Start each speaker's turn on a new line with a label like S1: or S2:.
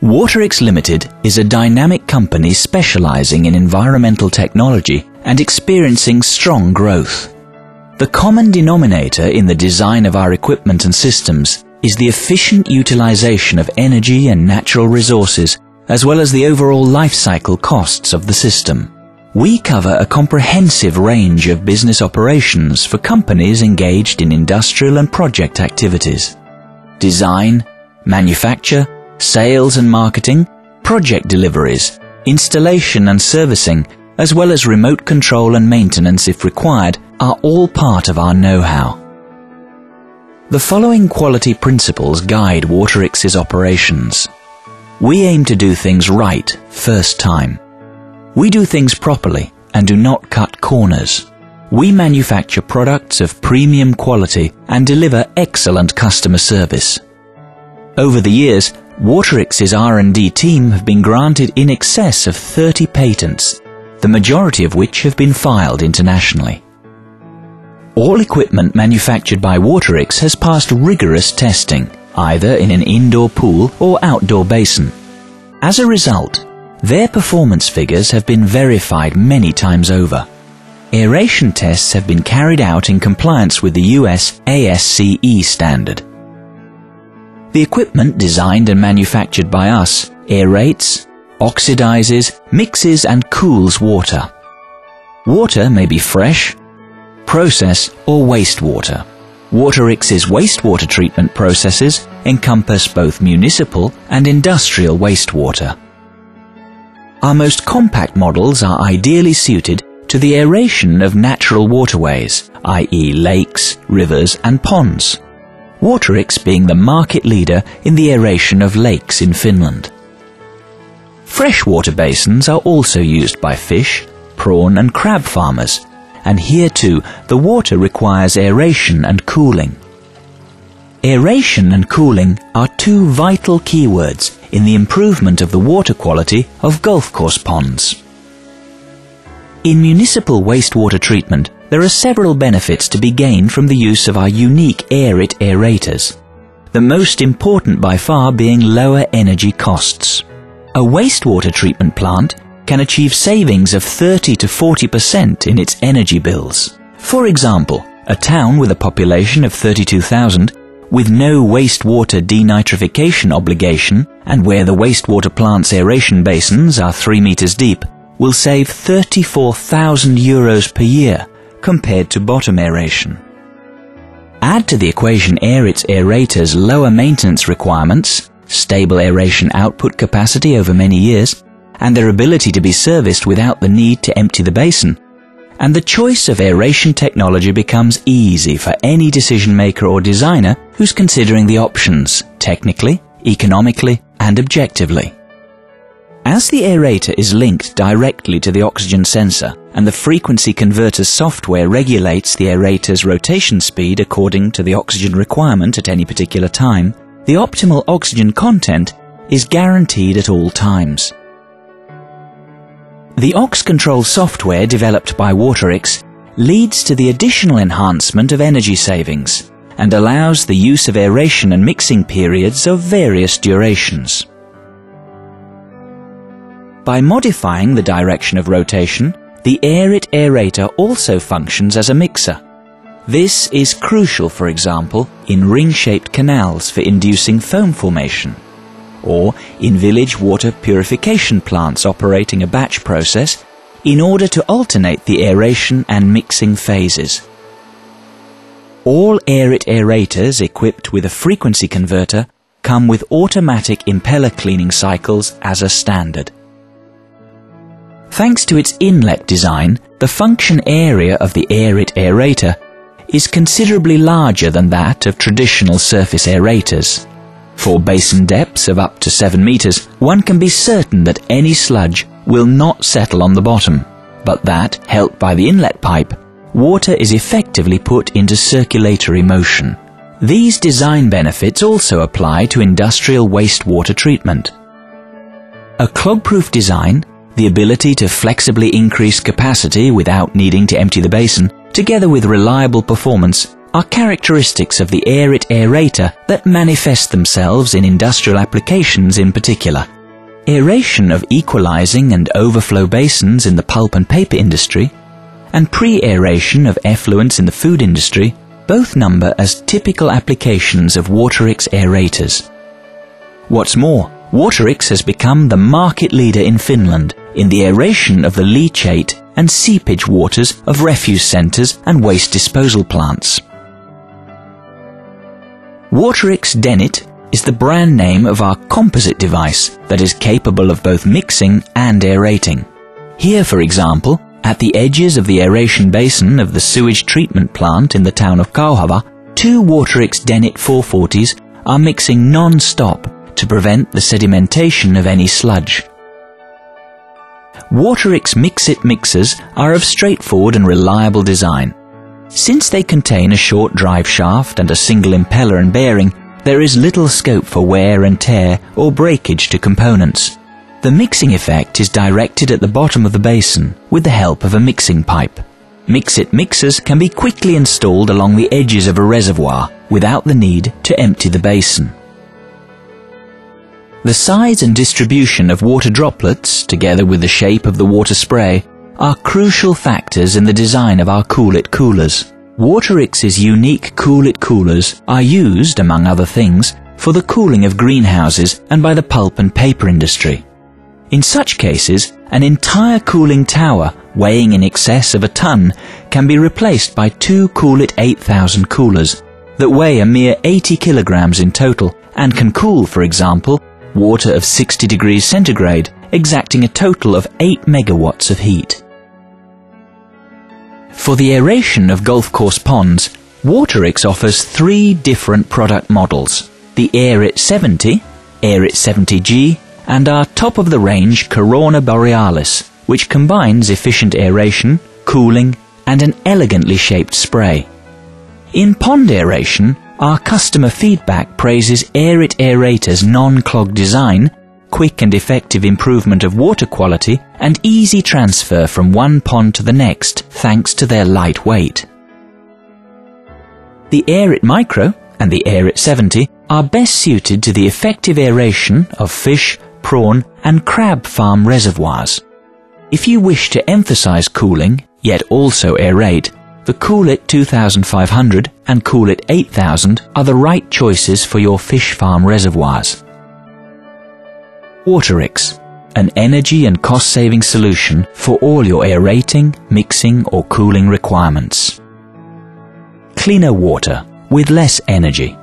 S1: Waterix Limited is a dynamic company specializing in environmental technology and experiencing strong growth. The common denominator in the design of our equipment and systems is the efficient utilization of energy and natural resources, as well as the overall life cycle costs of the system. We cover a comprehensive range of business operations for companies engaged in industrial and project activities. Design, manufacture, sales and marketing, project deliveries, installation and servicing, as well as remote control and maintenance if required, are all part of our know-how. The following quality principles guide Waterix's operations. We aim to do things right first time. We do things properly and do not cut corners. We manufacture products of premium quality and deliver excellent customer service. Over the years, Waterix's R&D team have been granted in excess of 30 patents, the majority of which have been filed internationally. All equipment manufactured by Waterix has passed rigorous testing, either in an indoor pool or outdoor basin. As a result, their performance figures have been verified many times over. Aeration tests have been carried out in compliance with the US ASCE standard. The equipment designed and manufactured by us aerates, oxidizes, mixes and cools water. Water may be fresh, process or wastewater. Waterix's wastewater treatment processes encompass both municipal and industrial wastewater. Our most compact models are ideally suited to the aeration of natural waterways, i.e. lakes, rivers and ponds. Waterix being the market leader in the aeration of lakes in Finland. Freshwater basins are also used by fish, prawn and crab farmers, and here too the water requires aeration and cooling. Aeration and cooling are two vital keywords in the improvement of the water quality of golf course ponds. In municipal wastewater treatment, there are several benefits to be gained from the use of our unique aerate aerators, the most important by far being lower energy costs. A wastewater treatment plant can achieve savings of 30 to 40% in its energy bills. For example, a town with a population of 32,000 with no wastewater denitrification obligation and where the wastewater plant's aeration basins are 3 meters deep will save €34,000 per year compared to bottom aeration. Add to the equation aerate's aerators' lower maintenance requirements, stable aeration output capacity over many years, and their ability to be serviced without the need to empty the basin, and the choice of aeration technology becomes easy for any decision maker or designer who's considering the options, technically, economically, and objectively. As the aerator is linked directly to the oxygen sensor and the frequency converter software regulates the aerator's rotation speed according to the oxygen requirement at any particular time, the optimal oxygen content is guaranteed at all times. The Ox Control software developed by Waterix leads to the additional enhancement of energy savings and allows the use of aeration and mixing periods of various durations. By modifying the direction of rotation, the aerate aerator also functions as a mixer. This is crucial, for example, in ring-shaped canals for inducing foam formation, or in village water purification plants operating a batch process in order to alternate the aeration and mixing phases. All aerate aerators equipped with a frequency converter come with automatic impeller cleaning cycles as a standard. Thanks to its inlet design, the function area of the aerate aerator is considerably larger than that of traditional surface aerators. For basin depths of up to 7 meters, one can be certain that any sludge will not settle on the bottom, but that, helped by the inlet pipe, water is effectively put into circulatory motion. These design benefits also apply to industrial wastewater treatment. A clog-proof design, the ability to flexibly increase capacity without needing to empty the basin, together with reliable performance, are characteristics of the aerate aerator that manifest themselves in industrial applications in particular. Aeration of equalizing and overflow basins in the pulp and paper industry, and pre-aeration of effluents in the food industry, both number as typical applications of Waterix aerators. What's more, Waterix has become the market leader in Finland in the aeration of the leachate and seepage waters of refuse centres and waste disposal plants. Waterix Denit is the brand name of our composite device that is capable of both mixing and aerating. Here, for example, at the edges of the aeration basin of the sewage treatment plant in the town of Kauhava, 2 Waterix Denit 440s are mixing non-stop to prevent the sedimentation of any sludge. Waterix Mix-It mixers are of straightforward and reliable design. Since they contain a short drive shaft and a single impeller and bearing, there is little scope for wear and tear or breakage to components. The mixing effect is directed at the bottom of the basin with the help of a mixing pipe. Mix-It mixers can be quickly installed along the edges of a reservoir without the need to empty the basin. The size and distribution of water droplets, together with the shape of the water spray, are crucial factors in the design of our Cool-It coolers. Waterix's unique Cool-It coolers are used, among other things, for the cooling of greenhouses and by the pulp and paper industry. In such cases, an entire cooling tower weighing in excess of a ton can be replaced by 2 Cool-It 8000 coolers that weigh a mere 80 kilograms in total and can cool, for example, water of 60 degrees centigrade, exacting a total of 8 megawatts of heat. For the aeration of golf course ponds, Waterix offers 3 different product models: the aerate 70, aerate 70G, and our top-of-the-range Corona Borealis, which combines efficient aeration, cooling, and an elegantly shaped spray. In pond aeration, our customer feedback praises aerate aerator's non-clog design, quick and effective improvement of water quality, and easy transfer from one pond to the next thanks to their light weight. The aerate Micro and the aerate 70 are best suited to the effective aeration of fish, prawn, and crab farm reservoirs. If you wish to emphasize cooling, yet also aerate, the Cool-It 2500 and Cool-It 8000 are the right choices for your fish farm reservoirs. Waterix, an energy and cost-saving solution for all your aerating, mixing or cooling requirements. Cleaner water with less energy.